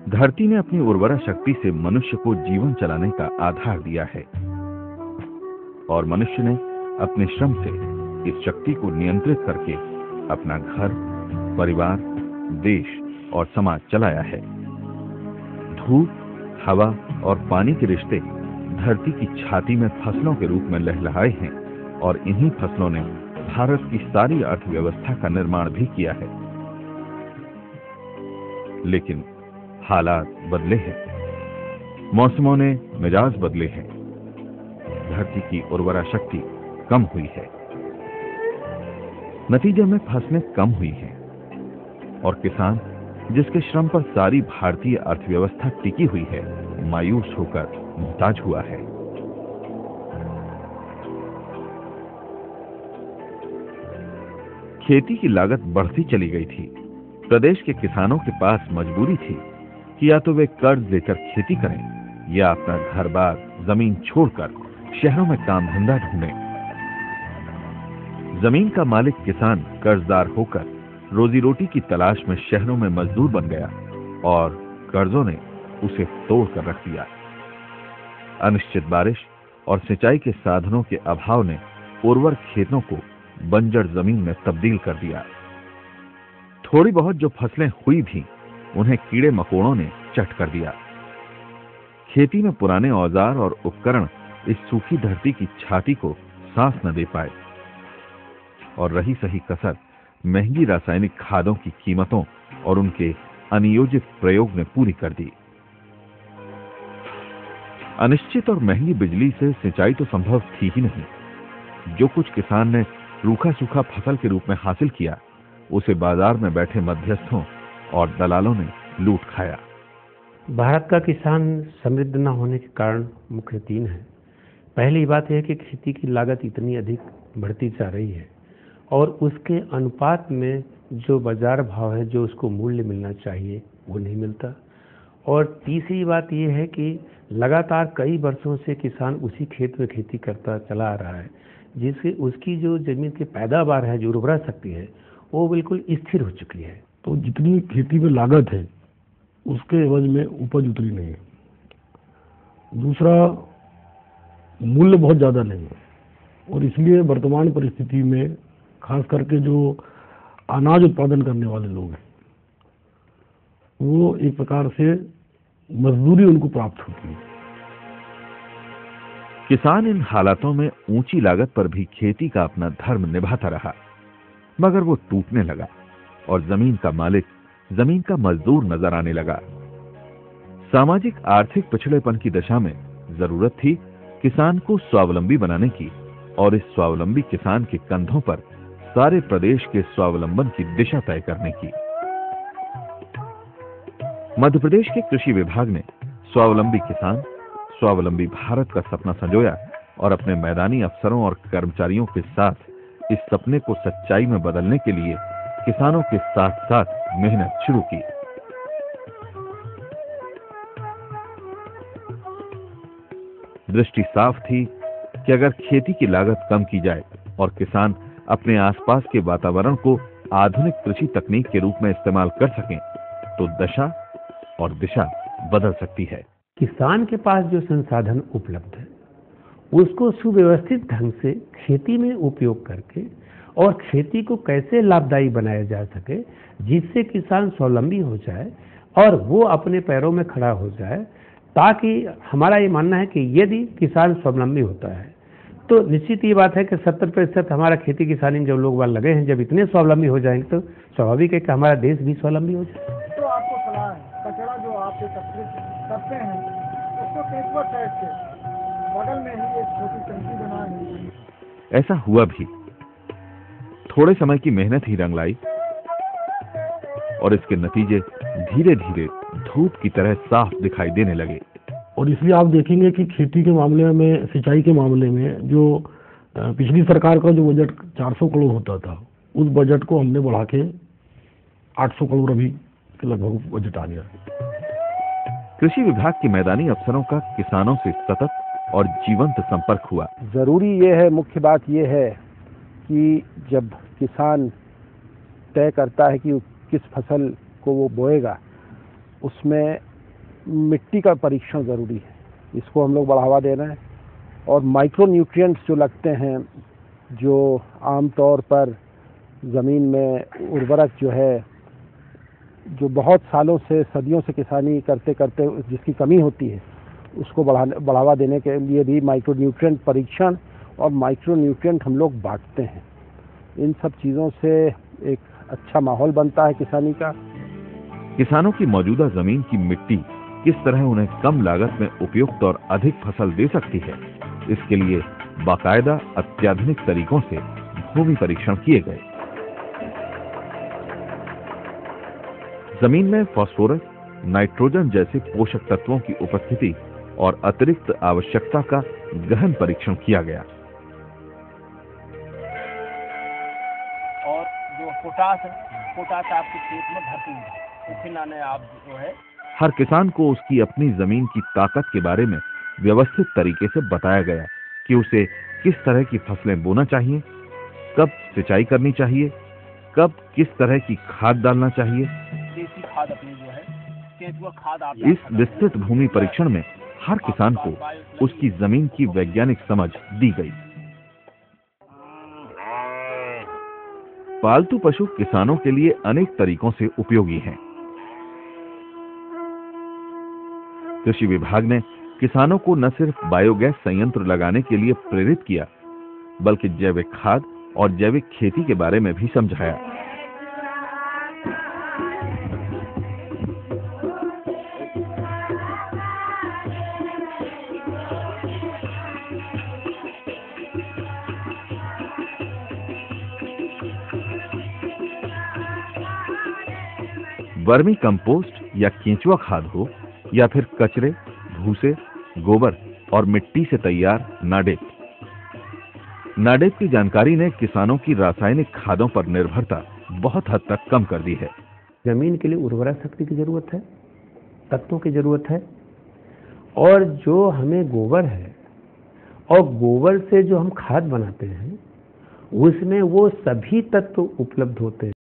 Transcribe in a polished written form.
धरती ने अपनी उर्वरा शक्ति से मनुष्य को जीवन चलाने का आधार दिया है और मनुष्य ने अपने श्रम से इस शक्ति को नियंत्रित करके अपना घर, परिवार, देश और समाज चलाया है। धूप, हवा और पानी के रिश्ते धरती की छाती में फसलों के रूप में लहलहाए हैं और इन्हीं फसलों ने भारत की सारी अर्थव्यवस्था का निर्माण भी किया है। लेकिन हालात बदले हैं, मौसमों ने मिजाज बदले हैं, धरती की उर्वरा शक्ति कम हुई है। नतीजे में फसलें कम हुई हैं और किसान, जिसके श्रम पर सारी भारतीय अर्थव्यवस्था टिकी हुई है, मायूस होकर मुहताज हुआ है। खेती की लागत बढ़ती चली गई थी। प्रदेश के किसानों के पास मजबूरी थी कि या तो वे कर्ज लेकर खेती करें या अपना घर-बार, जमीन छोड़कर शहरों में काम धंधा ढूंढें। जमीन का मालिक किसान कर्जदार होकर रोजी रोटी की तलाश में शहरों में मजदूर बन गया और कर्जों ने उसे तोड़ कर रख दिया। अनिश्चित बारिश और सिंचाई के साधनों के अभाव ने उर्वर खेतों को बंजर जमीन में तब्दील कर दिया। थोड़ी बहुत जो फसलें हुई थीं, उन्हें कीड़े मकोड़ों ने चट कर दिया। खेती में पुराने औजार और उपकरण इस सूखी धरती की छाती को सांस न दे पाए और रही सही कसर महंगी रासायनिक खादों की कीमतों और उनके अनियोजित प्रयोग ने पूरी कर दी। अनिश्चित और महंगी बिजली से सिंचाई तो संभव थी ही नहीं। जो कुछ किसान ने रूखा सूखा फसल के रूप में हासिल किया, उसे बाजार में बैठे मध्यस्थों और दलालों ने लूट खाया। भारत का किसान समृद्ध न होने के कारण मुख्य 3 हैं। पहली बात यह है कि खेती की लागत इतनी अधिक बढ़ती जा रही है और उसके अनुपात में जो बाजार भाव है, जो उसको मूल्य मिलना चाहिए, वो नहीं मिलता। और तीसरी बात यह है कि लगातार कई वर्षों से किसान उसी खेत में खेती करता चला आ रहा है, जिससे उसकी जो जमीन की पैदावार है, जो उर्वरा शक्ति है, वो बिल्कुल स्थिर हो चुकी है। तो जितनी खेती में लागत है, उसके एवज में उपज उतरी नहीं है। दूसरा, मूल्य बहुत ज़्यादा नहीं है और इसलिए वर्तमान परिस्थिति में खास करके जो अनाज उत्पादन करने वाले लोग हैं, वो एक प्रकार से मजदूरी उनको प्राप्त होती है। किसान इन हालातों में ऊंची लागत पर भी खेती का अपना धर्म निभाता रहा, मगर वो टूटने लगा और जमीन का मालिक जमीन का मजदूर नजर आने लगा। सामाजिक आर्थिक पिछड़ेपन की दशा में जरूरत थी किसान को स्वावलंबी बनाने की और इस स्वावलंबी किसान के कंधों पर सारे प्रदेश के स्वावलंबन की दिशा तय करने की। मध्य प्रदेश के कृषि विभाग ने स्वावलंबी किसान, स्वावलंबी भारत का सपना संजोया और अपने मैदानी अफसरों और कर्मचारियों के साथ इस सपने को सच्चाई में बदलने के लिए किसानों के साथ साथ मेहनत शुरू की। दृष्टि साफ थी कि अगर खेती की लागत कम की जाए और किसान अपने आसपास के वातावरण को आधुनिक कृषि तकनीक के रूप में इस्तेमाल कर सकें, तो दशा और दिशा बदल सकती है। किसान के पास जो संसाधन उपलब्ध है, उसको सुव्यवस्थित ढंग से खेती में उपयोग करके और खेती को कैसे लाभदायी बनाया जा सके, जिससे किसान स्वावलंबी हो जाए और वो अपने पैरों में खड़ा हो जाए। ताकि हमारा ये मानना है कि यदि किसान स्वावलंबी होता है तो निश्चित ये बात है कि 70% हमारा खेती किसानी में जब लोग बाल लगे हैं, जब इतने स्वावलंबी हो जाएंगे तो स्वाभाविक है कि हमारा देश भी स्वावलंबी हो जाए। तो आपको सलाह है, कचरा जो आप एकत्रित करते हैं उसको केंचुआ साइड से बगल में ही एक छोटी टंकी बनाए। ऐसा हुआ भी। थोड़े समय की मेहनत ही रंग लाई और इसके नतीजे धीरे धीरे धूप की तरह साफ दिखाई देने लगे। और इसलिए आप देखेंगे कि खेती के मामले में, सिंचाई के मामले में जो पिछली सरकार का जो बजट 400 करोड़ होता था, उस बजट को हमने बढ़ा के 800 करोड़ अभी के लगभग बजट आ गया। कृषि विभाग के मैदानी अफसरों का किसानों से सतत और जीवंत संपर्क हुआ। जरूरी ये है, मुख्य बात ये है कि जब किसान तय करता है कि किस फसल को वो बोएगा, उसमें मिट्टी का परीक्षण ज़रूरी है, इसको हम लोग बढ़ावा दे रहे हैं। और माइक्रो न्यूट्रिएंट्स जो लगते हैं, जो आमतौर पर ज़मीन में उर्वरक जो है, जो बहुत सालों से सदियों से किसानी करते करते जिसकी कमी होती है, उसको बढ़ावा देने के लिए भी माइक्रो न्यूट्रिएंट परीक्षण और माइक्रो न्यूट्रिएंट हम लोग बांटते हैं। इन सब चीज़ों से एक अच्छा माहौल बनता है किसानी का। किसानों की मौजूदा जमीन की मिट्टी किस तरह उन्हें कम लागत में उपयुक्त और अधिक फसल दे सकती है, इसके लिए बाकायदा अत्याधुनिक तरीकों से भूमि परीक्षण किए गए। जमीन में फास्फोरस, नाइट्रोजन जैसे पोषक तत्वों की उपस्थिति और अतिरिक्त आवश्यकता का गहन परीक्षण किया गया। और जो पोटाश आपके खेत में भरपूर है, उसके लाने आप जो है हर किसान को उसकी अपनी जमीन की ताकत के बारे में व्यवस्थित तरीके से बताया गया कि उसे किस तरह की फसलें बोना चाहिए, कब सिंचाई करनी चाहिए, कब किस तरह की खाद डालना चाहिए। देसी खाद अपनी जो है केंचुआ खाद आप इस विस्तृत भूमि परीक्षण में हर किसान को उसकी जमीन की वैज्ञानिक समझ दी गई। पालतू पशु किसानों के लिए अनेक तरीकों से उपयोगी हैं। कृषि विभाग ने किसानों को न सिर्फ बायोगैस संयंत्र लगाने के लिए प्रेरित किया, बल्कि जैविक खाद और जैविक खेती के बारे में भी समझाया। वर्मी कंपोस्ट या केंचुआ खाद हो या फिर कचरे, भूसे, गोबर और मिट्टी से तैयार नाडेप की जानकारी ने किसानों की रासायनिक खादों पर निर्भरता बहुत हद तक कम कर दी है। जमीन के लिए उर्वरक शक्ति की जरूरत है, तत्वों की जरूरत है, और जो हमें गोबर है और गोबर से जो हम खाद बनाते हैं उसमें वो सभी तत्व उपलब्ध होते हैं।